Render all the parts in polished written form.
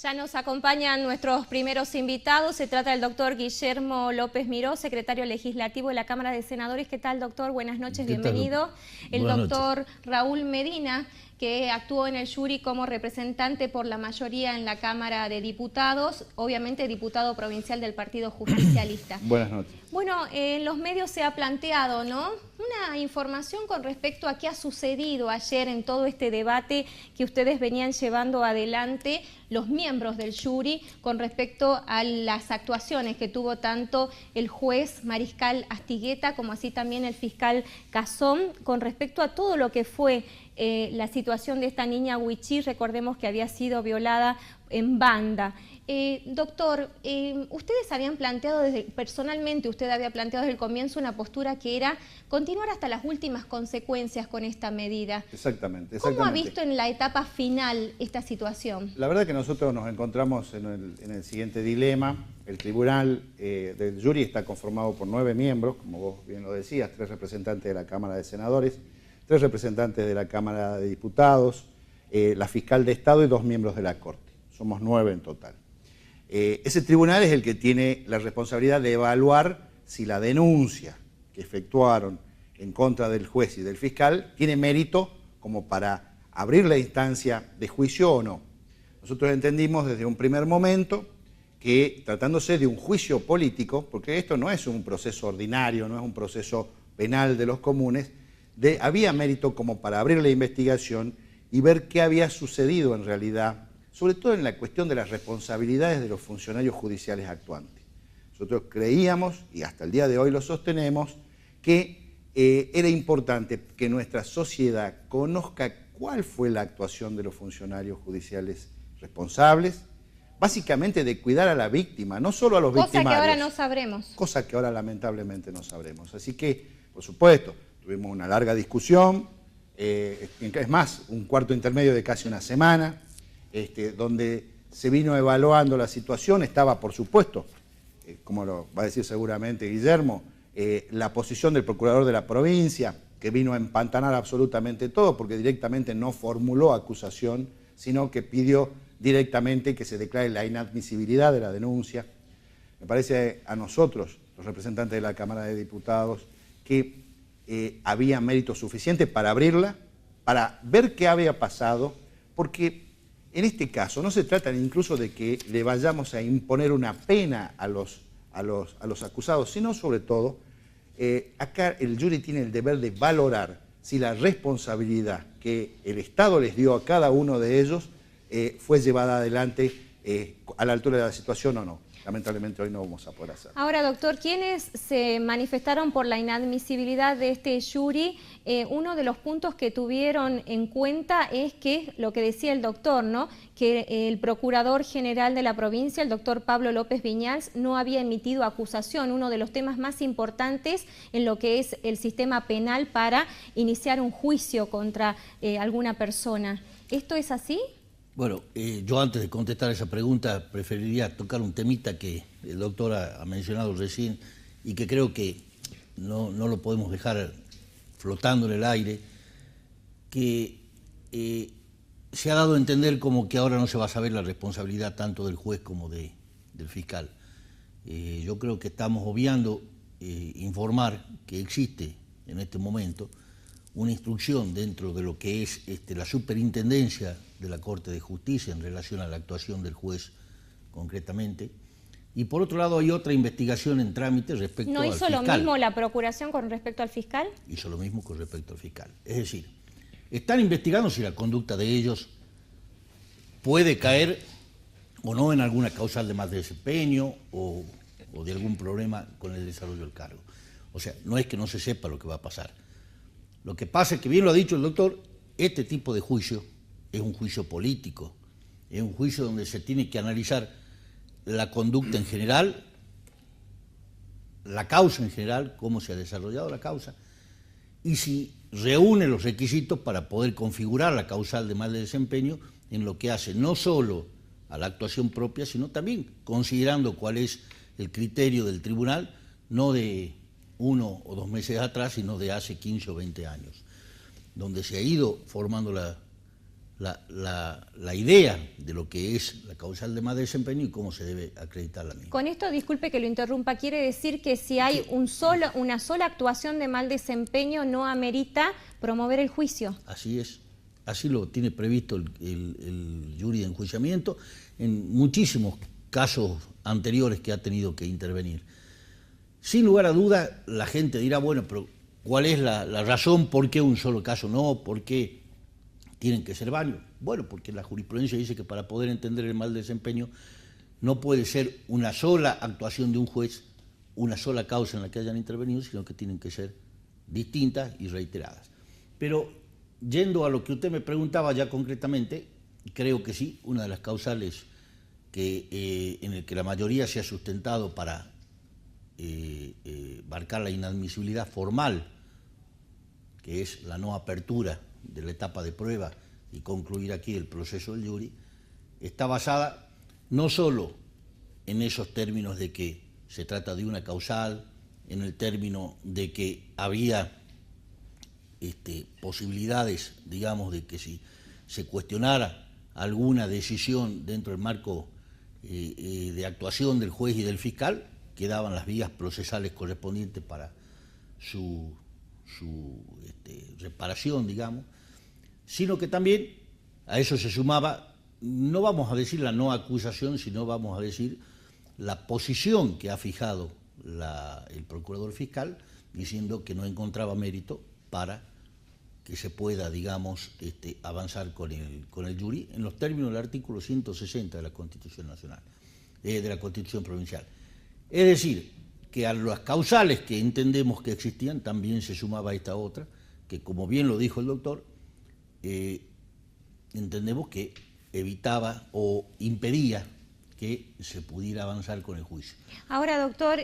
Ya nos acompañan nuestros primeros invitados. Se trata del doctor Guillermo López Miró, secretario legislativo de la Cámara de Senadores. ¿Qué tal, doctor? Buenas noches, bienvenido. El doctor Raúl Medina, que actuó en el jury como representante por la mayoría en la Cámara de Diputados, obviamente diputado provincial del Partido Justicialista. Buenas noches. Bueno, en los medios se ha planteado, ¿no?, una información con respecto a qué ha sucedido ayer en todo este debate que ustedes venían llevando adelante, los miembros del jury, con respecto a las actuaciones que tuvo tanto el juez Mariscal Astigueta como así también el fiscal Cazón, con respecto a todo lo que fue la situación de esta niña Wichí. Recordemos que había sido violada en banda. Doctor, ustedes habían planteado, personalmente usted había planteado desde el comienzo una postura que era continuar hasta las últimas consecuencias con esta medida. Exactamente. ¿Cómo ha visto en la etapa final esta situación? La verdad que nosotros nos encontramos en el siguiente dilema. El tribunal del jury está conformado por 9 miembros, como vos bien lo decías, 3 representantes de la Cámara de Senadores, 3 representantes de la Cámara de Diputados, la fiscal de Estado y 2 miembros de la Corte. Somos 9 en total. Ese tribunal es el que tiene la responsabilidad de evaluar si la denuncia que efectuaron en contra del juez y del fiscal tiene mérito como para abrir la instancia de juicio o no. Nosotros entendimos desde un primer momento que, tratándose de un juicio político, porque esto no es un proceso ordinario, no es un proceso penal de los comunes, había mérito como para abrir la investigación y ver qué había sucedido en realidad, sobre todo en la cuestión de las responsabilidades de los funcionarios judiciales actuantes. Nosotros creíamos, y hasta el día de hoy lo sostenemos, que era importante que nuestra sociedad conozca cuál fue la actuación de los funcionarios judiciales responsables, básicamente de cuidar a la víctima, no solo a los victimarios. Cosa que ahora no sabremos. Cosa que ahora lamentablemente no sabremos. Así que, por supuesto, tuvimos una larga discusión, es más, un cuarto intermedio de casi una semana, donde se vino evaluando la situación. Estaba, por supuesto, como lo va a decir seguramente Guillermo, la posición del procurador de la provincia, que vino a empantanar absolutamente todo, porque directamente no formuló acusación, sino que pidió directamente que se declare la inadmisibilidad de la denuncia. Me parece a nosotros, los representantes de la Cámara de Diputados, que había mérito suficiente para abrirla, para ver qué había pasado, porque en este caso no se trata incluso de que le vayamos a imponer una pena a los acusados, sino sobre todo, acá el jury tiene el deber de valorar si la responsabilidad que el Estado les dio a cada uno de ellos fue llevada adelante a la altura de la situación o no. Lamentablemente hoy no vamos a poder hacerlo. Ahora, doctor, ¿quiénes se manifestaron por la inadmisibilidad de este jury? Uno de los puntos que tuvieron en cuenta es que, lo que decía el doctor, ¿no?, que el Procurador General de la provincia, el doctor Pablo López Viñals, no había emitido acusación, uno de los temas más importantes en lo que es el sistema penal para iniciar un juicio contra alguna persona. ¿Esto es así? Bueno, yo antes de contestar esa pregunta preferiría tocar un temita que el doctor ha mencionado recién y que creo que no lo podemos dejar flotando en el aire, que se ha dado a entender como que ahora no se va a saber la responsabilidad tanto del juez como del fiscal. Yo creo que estamos obviando informar que existe en este momento una instrucción dentro de lo que es la superintendencia de la Corte de Justicia en relación a la actuación del juez concretamente. Y por otro lado hay otra investigación en trámite respecto al fiscal. ¿No hizo lo mismo la Procuración con respecto al fiscal? Hizo lo mismo con respecto al fiscal. Es decir, están investigando si la conducta de ellos puede caer o no en alguna causal de mal desempeño o de algún problema con el desarrollo del cargo. O sea, no es que no se sepa lo que va a pasar. Lo que pasa es que, bien lo ha dicho el doctor, este tipo de juicio es un juicio político, es un juicio donde se tiene que analizar la conducta en general, la causa en general, cómo se ha desarrollado la causa, y si reúne los requisitos para poder configurar la causal de mal desempeño en lo que hace no solo a la actuación propia, sino también considerando cuál es el criterio del tribunal, no de 1 o 2 meses atrás, sino de hace 15 o 20 años, donde se ha ido formando la idea de lo que es la causal de mal desempeño y cómo se debe acreditar la misma. Con esto, disculpe que lo interrumpa, quiere decir que si hay una sola actuación de mal desempeño no amerita promover el juicio. Así es, así lo tiene previsto el jury de enjuiciamiento en muchísimos casos anteriores que ha tenido que intervenir. Sin lugar a dudas, la gente dirá, bueno, pero ¿cuál es la razón por qué un solo caso no? ¿Por qué tienen que ser varios? Bueno, porque la jurisprudencia dice que para poder entender el mal desempeño no puede ser una sola actuación de un juez, una sola causa en la que hayan intervenido, sino que tienen que ser distintas y reiteradas. Pero yendo a lo que usted me preguntaba ya concretamente, creo que sí, una de las causales en el que la mayoría se ha sustentado para marcar la inadmisibilidad formal, que es la no apertura de la etapa de prueba y concluir aquí el proceso del jury, está basada no solo en esos términos de que se trata de una causal, en el término de que había posibilidades, digamos, de que si se cuestionara alguna decisión dentro del marco de actuación del juez y del fiscal, quedaban las vías procesales correspondientes para su reparación, digamos, sino que también a eso se sumaba, no vamos a decir la no acusación, sino vamos a decir la posición que ha fijado el procurador fiscal, diciendo que no encontraba mérito para que se pueda, digamos, avanzar con el jury en los términos del artículo 160 de la Constitución Nacional, de la Constitución Provincial. Es decir, que a las causales que entendemos que existían también se sumaba esta otra, que como bien lo dijo el doctor, entendemos que evitaba o impedía que se pudiera avanzar con el juicio. Ahora, doctor,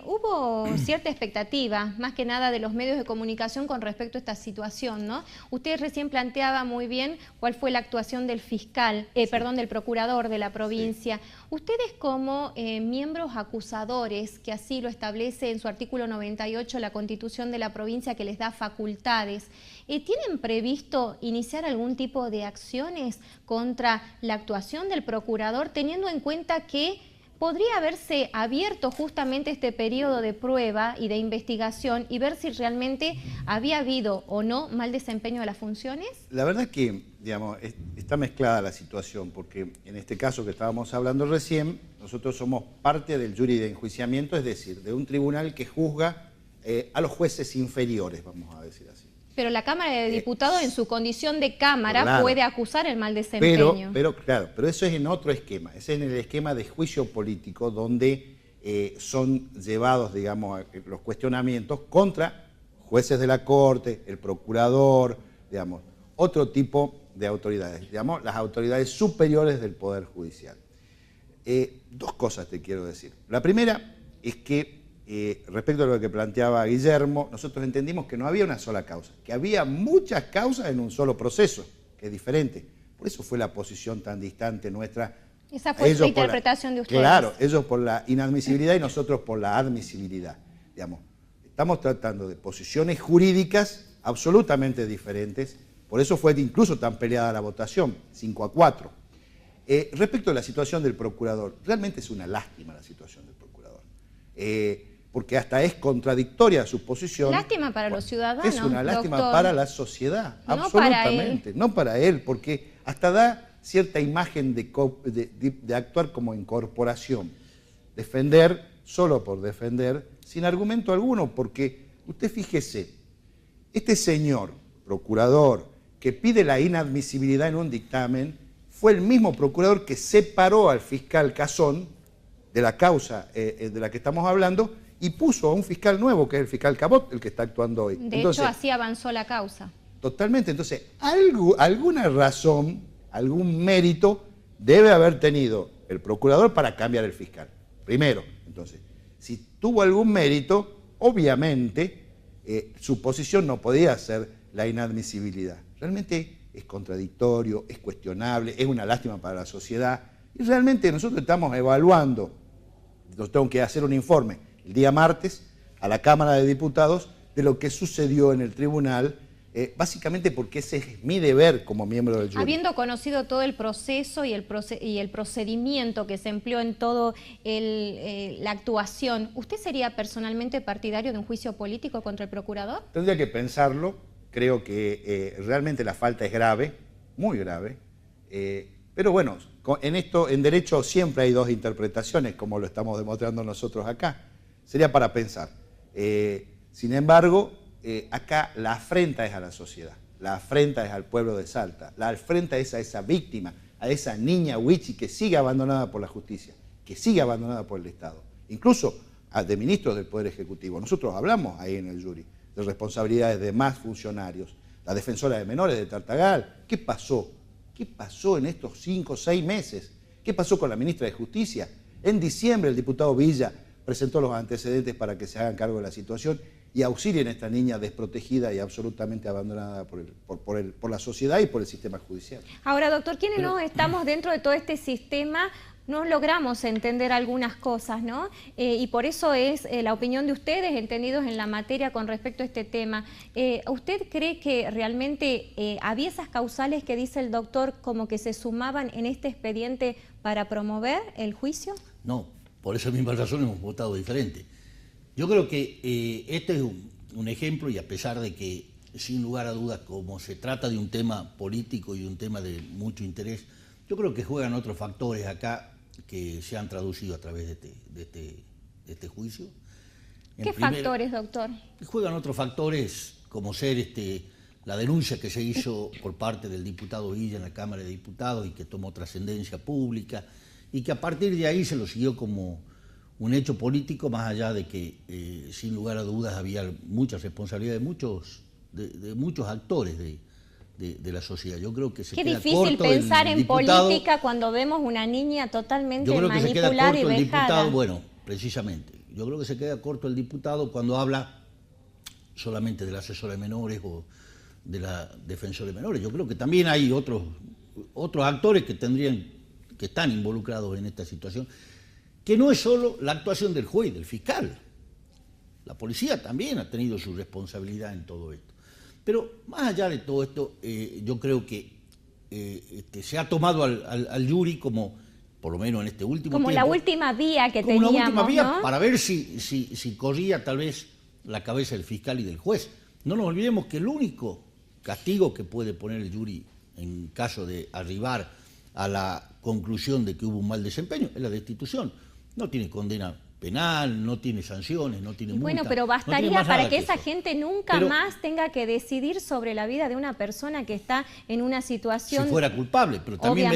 hubo cierta expectativa, más que nada de los medios de comunicación con respecto a esta situación, ¿no? Usted recién planteaba muy bien cuál fue la actuación del fiscal, del procurador de la provincia. Sí. Ustedes como miembros acusadores, que así lo establece en su artículo 98 la Constitución de la provincia que les da facultades, ¿tienen previsto iniciar algún tipo de acciones contra la actuación del procurador, teniendo en cuenta que podría haberse abierto justamente este periodo de prueba y de investigación y ver si realmente había habido o no mal desempeño de las funciones? La verdad es que, digamos, está mezclada la situación, porque en este caso que estábamos hablando recién, nosotros somos parte del jury de enjuiciamiento, es decir, de un tribunal que juzga a los jueces inferiores, vamos a decir así. Pero la Cámara de Diputados, en su condición de Cámara, claro, puede acusar el mal desempeño. Pero eso es en otro esquema. Ese es en el esquema de juicio político, donde son llevados, digamos, los cuestionamientos contra jueces de la Corte, el procurador, digamos, otro tipo de autoridades, digamos, las autoridades superiores del Poder Judicial. Dos cosas te quiero decir. La primera es que respecto a lo que planteaba Guillermo, nosotros entendimos que no había una sola causa, que había muchas causas en un solo proceso, que es diferente. Por eso fue la posición tan distante nuestra. Esa fue la interpretación de ustedes. Claro, ellos por la inadmisibilidad y nosotros por la admisibilidad. Digamos, estamos tratando de posiciones jurídicas absolutamente diferentes, por eso fue incluso tan peleada la votación, 5-4. Respecto a la situación del procurador, realmente es una lástima la situación del procurador. Porque hasta es contradictoria su posición. Lástima para los ciudadanos, es una lástima, doctor, para la sociedad, no absolutamente, no para él, porque hasta da cierta imagen de actuar como en corporación, defender solo por defender, sin argumento alguno, porque usted fíjese, este señor procurador que pide la inadmisibilidad en un dictamen fue el mismo procurador que separó al fiscal Cazón de la causa de la que estamos hablando y puso a un fiscal nuevo, que es el fiscal Cabot, el que está actuando hoy. Entonces, hecho, así avanzó la causa. Totalmente. Entonces, alguna razón, algún mérito debe haber tenido el procurador para cambiar el fiscal. Primero, entonces, si tuvo algún mérito, obviamente su posición no podía ser la inadmisibilidad. Realmente es contradictorio, es cuestionable, es una lástima para la sociedad y realmente nosotros estamos evaluando, nos tengo que hacer un informe el día martes a la Cámara de Diputados de lo que sucedió en el tribunal básicamente porque ese es mi deber como miembro del jury. Habiendo conocido todo el proceso y el procedimiento que se empleó en todo la actuación, ¿usted sería personalmente partidario de un juicio político contra el procurador? Tendría que pensarlo. Creo que realmente la falta es grave, muy grave. Pero bueno, en derecho siempre hay dos interpretaciones, como lo estamos demostrando nosotros acá. Sería para pensar. Sin embargo, acá la afrenta es a la sociedad, la afrenta es al pueblo de Salta, la afrenta es a esa víctima, a esa niña Huichi que sigue abandonada por la justicia, que sigue abandonada por el Estado, incluso de ministros del Poder Ejecutivo. Nosotros hablamos ahí en el jury de responsabilidades de más funcionarios, la defensora de menores de Tartagal. ¿Qué pasó? ¿Qué pasó en estos 5 o 6 meses? ¿Qué pasó con la ministra de Justicia? En diciembre el diputado Villa presentó los antecedentes para que se hagan cargo de la situación y auxilien a esta niña desprotegida y absolutamente abandonada por la sociedad y por el sistema judicial. Ahora, doctor, ¿quiénes no estamos dentro de todo este sistema? No logramos entender algunas cosas, ¿no? Y por eso es la opinión de ustedes, entendidos en la materia con respecto a este tema. ¿Usted cree que realmente había esas causales que dice el doctor como que se sumaban en este expediente para promover el juicio? No, por esa misma razón hemos votado diferente. Yo creo que este es un ejemplo, y a pesar de que, sin lugar a dudas, como se trata de un tema político y un tema de mucho interés, yo creo que juegan otros factores acá que se han traducido a través de este juicio. ¿Qué factores, doctor? Juegan otros factores, como ser la denuncia que se hizo por parte del diputado Villa en la Cámara de Diputados y que tomó trascendencia pública, y que a partir de ahí se lo siguió como un hecho político, más allá de que, sin lugar a dudas, había mucha responsabilidad de muchos actores de la sociedad. Yo creo que se queda corto. Qué difícil pensar en política cuando vemos una niña totalmente manipulada y vejada. Bueno, precisamente. Yo creo que se queda corto el diputado cuando habla solamente de la asesora de menores o de la defensora de menores. Yo creo que también hay otros actores que están involucrados en esta situación, que no es solo la actuación del juez, del fiscal. La policía también ha tenido su responsabilidad en todo esto. Pero más allá de todo esto, yo creo que se ha tomado al jury como, por lo menos en este último tiempo, la última vía que teníamos, una última vía, ¿no? Para ver si corría tal vez la cabeza del fiscal y del juez. No nos olvidemos que el único castigo que puede poner el jury en caso de arribar a la conclusión de que hubo un mal desempeño es la destitución. No tiene condena penal, no tiene sanciones, no tiene multa. Bueno, pero bastaría para que esa gente nunca más tenga que decidir sobre la vida de una persona que está en una situación... Si fuera culpable, pero también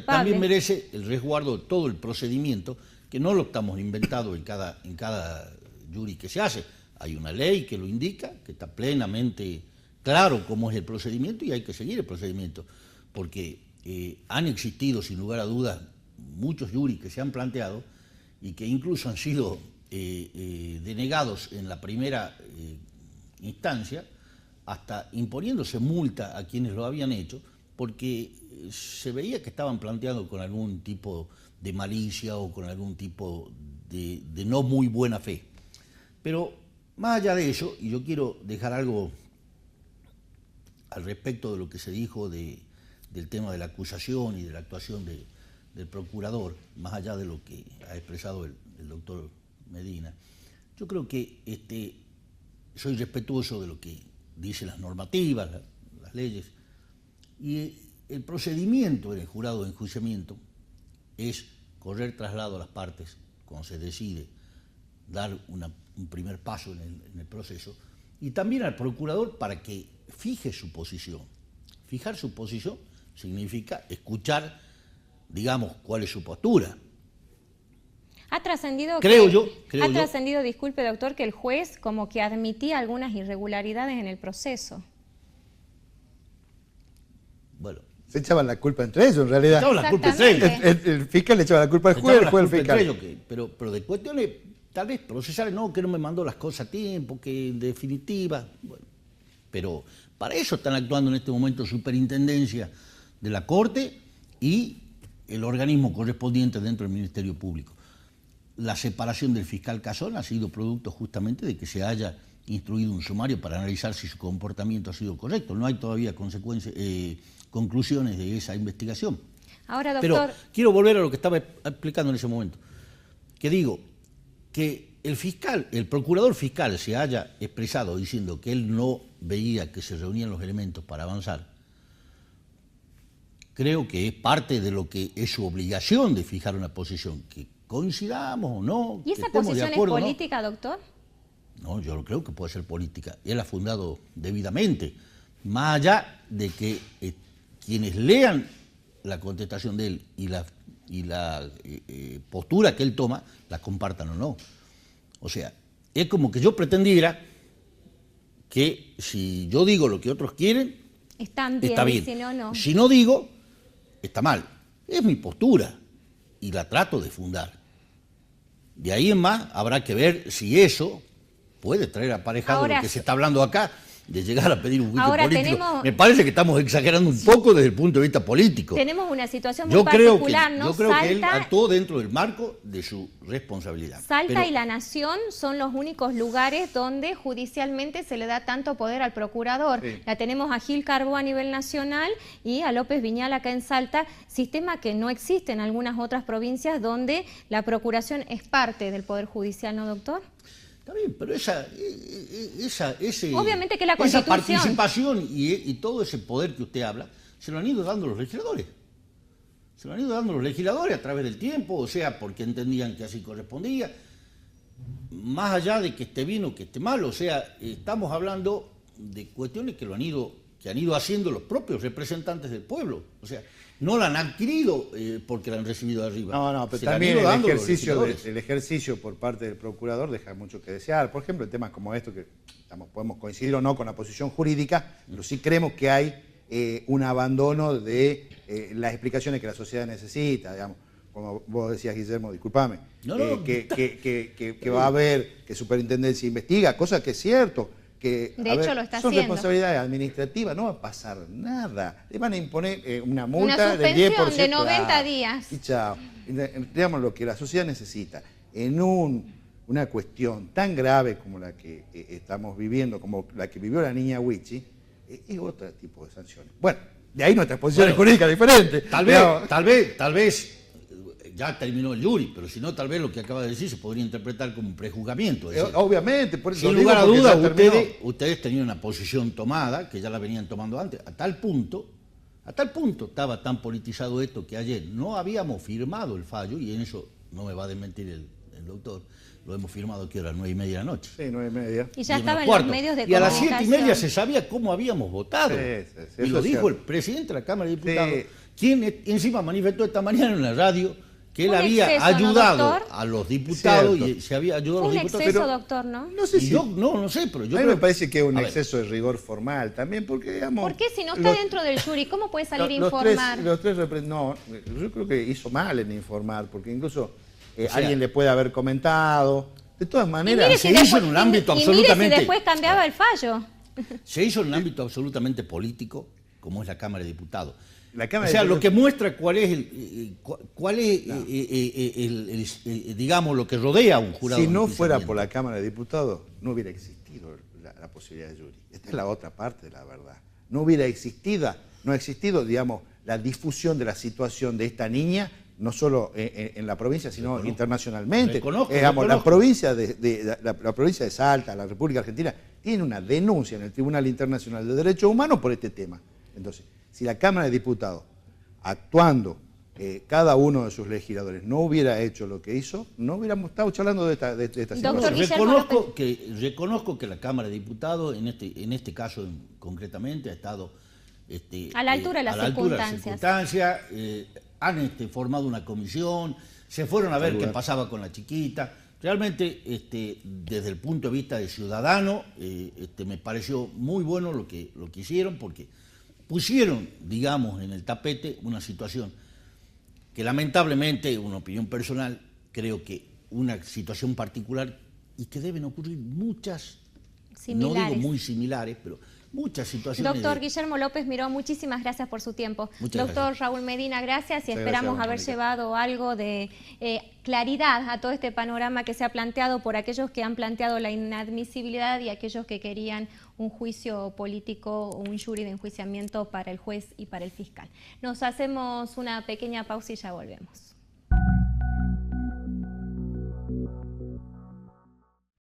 también merece el resguardo de todo el procedimiento, que no lo estamos inventando en cada jury que se hace. Hay una ley que lo indica, que está plenamente claro cómo es el procedimiento y hay que seguir el procedimiento, porque han existido, sin lugar a dudas, muchos juries que se han planteado y que incluso han sido denegados en la primera instancia, hasta imponiéndose multa a quienes lo habían hecho, porque se veía que estaban planteando con algún tipo de malicia o con algún tipo de no muy buena fe. Pero más allá de eso, y yo quiero dejar algo al respecto de lo que se dijo del tema de la acusación y de la actuación del procurador, más allá de lo que ha expresado el doctor Medina, yo creo que soy respetuoso de lo que dicen las normativas, las leyes, y el procedimiento en el jurado de enjuiciamiento es correr traslado a las partes cuando se decide dar un primer paso en el proceso, y también al procurador para que fije su posición. Fijar su posición significa escuchar, digamos, cuál es su postura. Ha trascendido, disculpe doctor, que el juez como que admitía algunas irregularidades en el proceso. Bueno. Se echaban la culpa entre ellos, en realidad. Se echaban la culpa entre ellos. El fiscal le echaba la culpa al juez, el juez al fiscal. Pero de cuestiones, tal vez procesales, no, que no me mandó las cosas a tiempo, que en definitiva... Bueno, pero para eso están actuando en este momento superintendencia de la Corte y el organismo correspondiente dentro del Ministerio Público. La separación del fiscal Casón ha sido producto justamente de que se haya instruido un sumario para analizar si su comportamiento ha sido correcto. No hay todavía conclusiones de esa investigación. Ahora, doctor... Pero quiero volver a lo que estaba explicando en ese momento. Que digo que el procurador fiscal se haya expresado diciendo que él no veía que se reunían los elementos para avanzar, creo que es parte de lo que es su obligación de fijar una posición, que coincidamos o no. ¿Y esa posición es política, doctor? No, yo creo que puede ser política. Él ha fundado debidamente, más allá de que quienes lean la contestación de él y la postura que él toma, la compartan o no. O sea, es como que yo pretendiera que si yo digo lo que otros quieren, está bien. Si no, no. Si no digo, está mal. Es mi postura y la trato de fundar. De ahí en más habrá que ver si eso puede traer aparejado ahora, lo que se está hablando acá, de llegar a pedir un juicio ahora político. Me parece que estamos exagerando un poco desde el punto de vista político. Tenemos una situación muy particular, ¿no? Yo creo que él actuó dentro del marco de su responsabilidad. Salta y La Nación son los únicos lugares donde judicialmente se le da tanto poder al procurador. Sí. La tenemos a Gil Carbó a nivel nacional y a López Viñal acá en Salta, sistema que no existe en algunas otras provincias donde la procuración es parte del Poder Judicial, ¿no, doctor? Está bien, pero obviamente que la Constitución... esa participación y todo ese poder que usted habla, se lo han ido dando los legisladores. Se lo han ido dando los legisladores a través del tiempo, o sea, porque entendían que así correspondía. Más allá de que esté bien o que esté mal, o sea, estamos hablando de cuestiones que han ido haciendo los propios representantes del pueblo. O sea, no la han adquirido porque la han recibido de arriba. No, pero también el ejercicio por parte del procurador deja mucho que desear. Por ejemplo, en temas como esto, que podemos coincidir o no con la posición jurídica, pero sí creemos que hay un abandono de las explicaciones que la sociedad necesita, digamos. Como vos decías, Guillermo, discúlpame, que va a haber, que Superintendencia investiga, cosa que es cierto. Que, de hecho, lo está son haciendo. Responsabilidades administrativas, no va a pasar nada. Le van a imponer una multa del 10%. De 90 días. Y chao. Digamos, lo que la sociedad necesita en una cuestión tan grave como la que estamos viviendo, como la que vivió la niña Wichi, es otro tipo de sanciones. Bueno, de ahí nuestras posiciones jurídicas diferentes. Tal vez ya terminó el jury, pero si no, tal vez lo que acaba de decir se podría interpretar como un prejuzgamiento. Es decir, obviamente, por eso sin lugar a dudas, ustedes tenían una posición tomada, que ya la venían tomando antes, a tal punto estaba tan politizado esto que ayer no habíamos firmado el fallo, y en eso no me va a desmentir el doctor, lo hemos firmado aquí a las 9:30 de la noche. Sí, 9:30. Y ya estaba en los medios de comunicación. Y a las 7:30 se sabía cómo habíamos votado. Sí, y lo dijo el presidente de la Cámara de Diputados, quien encima manifestó esta mañana en la radio que él había ayudado a los diputados y se había ayudado a los diputados. Un exceso, doctor, ¿no? No sé si... no sé, pero yo a mí me parece que es un exceso de rigor formal también, porque digamos... ¿Por qué si no está dentro del jury? ¿Cómo puede salir a informar? No, yo creo que hizo mal en informar, porque incluso alguien le puede haber comentado. De todas maneras... Se hizo en un ámbito absolutamente... Y después cambiaba el fallo. Se hizo en un ámbito absolutamente político, como es la Cámara de Diputados. O sea, lo que muestra cuál es digamos, lo que rodea a un jurado. Si no fuera por la Cámara de Diputados, no hubiera existido la posibilidad de jury. Esta es la otra parte de la verdad. No hubiera existido, digamos, la difusión de la situación de esta niña, no solo en la provincia, sino internacionalmente. La provincia de Salta, la República Argentina, tiene una denuncia en el Tribunal Internacional de Derechos Humanos por este tema. Entonces, si la Cámara de Diputados, actuando cada uno de sus legisladores, no hubiera hecho lo que hizo, no hubiéramos estado charlando de esta situación. Reconozco que la Cámara de Diputados, en este caso concretamente, ha estado a la altura de las circunstancias. Han formado una comisión, se fueron a ver qué pasaba con la chiquita. Realmente, desde el punto de vista de ciudadano, me pareció muy bueno lo que hicieron, porque pusieron, digamos, en el tapete una situación que lamentablemente, una opinión personal, creo que una situación particular y que deben ocurrir muchas, similares. No digo muy similares, pero muchas situaciones. Doctor Guillermo López Miró, muchísimas gracias por su tiempo. Muchas Doctor gracias. Raúl Medina, gracias y Muchas esperamos gracias, haber Mónica. llevado algo de claridad a todo este panorama que se ha planteado por aquellos que han planteado la inadmisibilidad y aquellos que querían un juicio político, un jury de enjuiciamiento para el juez y para el fiscal. Nos hacemos una pequeña pausa y ya volvemos.